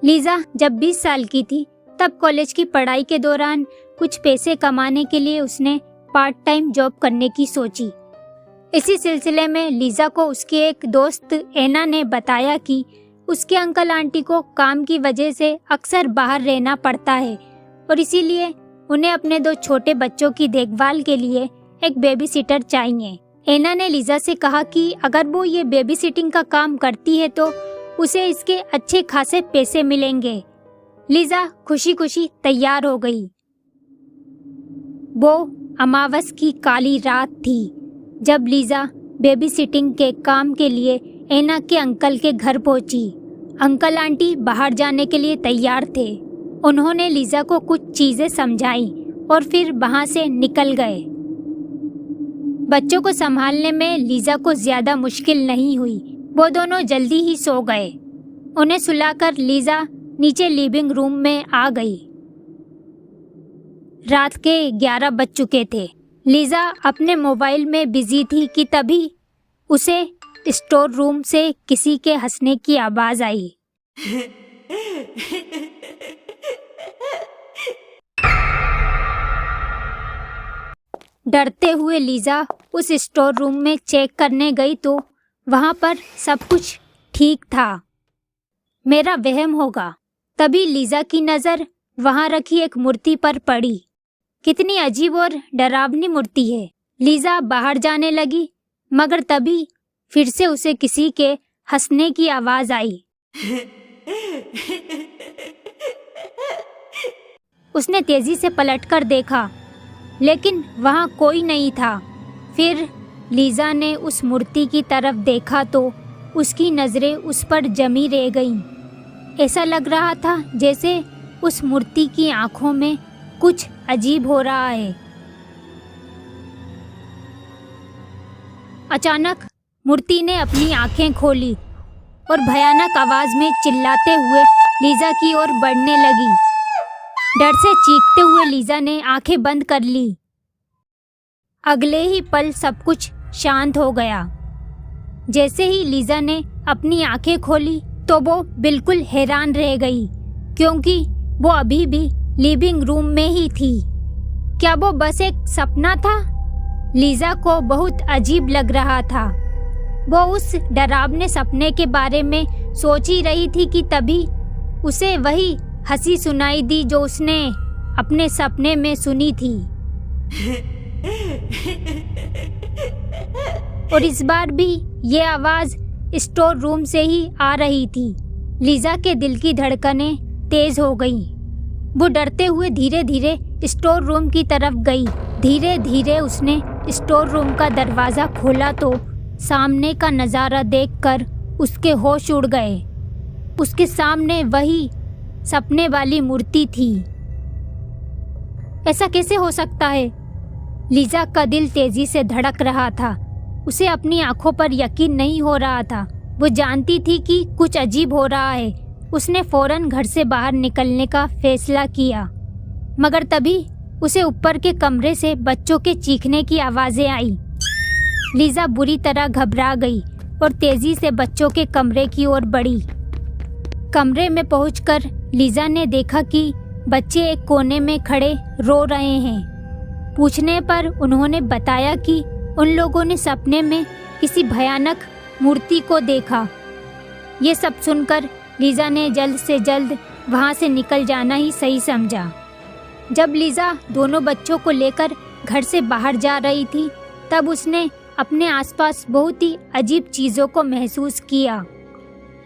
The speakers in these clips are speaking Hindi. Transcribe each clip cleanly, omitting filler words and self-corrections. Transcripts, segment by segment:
लीजा जब 20 साल की थी तब कॉलेज की पढ़ाई के दौरान कुछ पैसे कमाने के लिए उसने पार्ट टाइम जॉब करने की सोची। इसी सिलसिले में लीजा को उसकी एक दोस्त एना ने बताया कि उसके अंकल आंटी को काम की वजह से अक्सर बाहर रहना पड़ता है और इसीलिए उन्हें अपने 2 छोटे बच्चों की देखभाल के लिए एक बेबी सिटर चाहिए। एना ने लीजा से कहा कि अगर वो ये बेबी सिटिंग का काम करती है तो उसे इसके अच्छे खासे पैसे मिलेंगे। लीजा खुशी खुशी तैयार हो गई। वो अमावस की काली रात थी जब लीजा बेबी सिटिंग के काम के लिए एना के अंकल के घर पहुंची। अंकल आंटी बाहर जाने के लिए तैयार थे। उन्होंने लीजा को कुछ चीजें समझाई और फिर वहां से निकल गए। बच्चों को संभालने में लीजा को ज्यादा मुश्किल नहीं हुई। वो दोनों जल्दी ही सो गए। उन्हें सुलाकर लीजा नीचे लिविंग रूम में आ गई। रात के 11 बज चुके थे। लीजा अपने मोबाइल में बिजी थी कि तभी उसे स्टोर रूम से किसी के हंसने की आवाज आई। डरते हुए लीजा उस स्टोर रूम में चेक करने गई तो वहां पर सब कुछ ठीक था। मेरा वहम होगा। तभी लीजा की नजर वहां रखी एक मूर्ति पर पड़ी। कितनी अजीब और डरावनी मूर्ति है। लीजा बाहर जाने लगी मगर तभी फिर से उसे किसी के हंसने की आवाज आई। उसने तेजी से पलटकर देखा लेकिन वहां कोई नहीं था। फिर लीजा ने उस मूर्ति की तरफ देखा तो उसकी नजरें उस पर जमी रह गईं। ऐसा लग रहा था जैसे उस मूर्ति की आंखों में कुछ अजीब हो रहा है। अचानक मूर्ति ने अपनी आंखें खोली और भयानक आवाज में चिल्लाते हुए लीजा की ओर बढ़ने लगी। डर से चीखते हुए लीजा ने आंखें बंद कर ली। अगले ही पल सब कुछ शांत हो गया। जैसे ही लीजा ने अपनी आंखें खोली तो वो बिल्कुल हैरान रह गई क्योंकि वो अभी भी लिविंग रूम में ही थी। क्या वो बस एक सपना था? लीजा को बहुत अजीब लग रहा था। वो उस डरावने सपने के बारे में सोच ही रही थी कि तभी उसे वही हंसी सुनाई दी जो उसने अपने सपने में सुनी थी। और इस बार भी ये आवाज स्टोर रूम से ही आ रही थी। लीजा के दिल की धड़कनें तेज हो गईं। वो डरते हुए धीरे धीरे स्टोर रूम की तरफ गई। धीरे धीरे उसने स्टोर रूम का दरवाजा खोला तो सामने का नजारा देखकर उसके होश उड़ गए। उसके सामने वही सपने वाली मूर्ति थी। ऐसा कैसे हो सकता है? लीजा का दिल तेजी से धड़क रहा था। उसे अपनी आंखों पर यकीन नहीं हो रहा था। वो जानती थी कि कुछ अजीब हो रहा है। उसने फौरन घर से बाहर निकलने का फैसला किया मगर तभी उसे ऊपर के कमरे से बच्चों के चीखने की आवाजें आई। लीजा बुरी तरह घबरा गई और तेजी से बच्चों के कमरे की ओर बढ़ी। कमरे में पहुंचकर लीजा ने देखा कि बच्चे एक कोने में खड़े रो रहे हैं। पूछने पर उन्होंने बताया कि उन लोगों ने सपने में किसी भयानक मूर्ति को देखा। ये सब सुनकर लीजा ने जल्द से जल्द वहां से निकल जाना ही सही समझा। जब लीजा दोनों बच्चों को लेकर घर से बाहर जा रही थी तब उसने अपने आसपास बहुत ही अजीब चीज़ों को महसूस किया।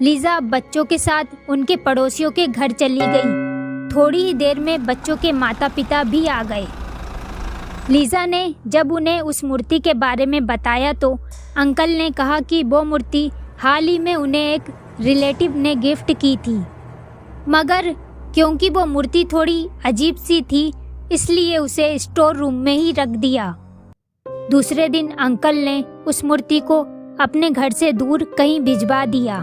लीजा बच्चों के साथ उनके पड़ोसियों के घर चली गई। थोड़ी ही देर में बच्चों के माता पिता भी आ गए। लीजा ने जब उन्हें उस मूर्ति के बारे में बताया तो अंकल ने कहा कि वो मूर्ति हाल ही में उन्हें एक रिलेटिव ने गिफ्ट की थी मगर क्योंकि वो मूर्ति थोड़ी अजीब सी थी इसलिए उसे स्टोर रूम में ही रख दिया। दूसरे दिन अंकल ने उस मूर्ति को अपने घर से दूर कहीं भिजवा दिया।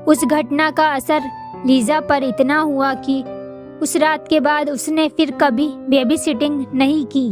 उस घटना का असर लीजा पर इतना हुआ कि उस रात के बाद उसने फिर कभी बेबी सिटिंग नहीं की।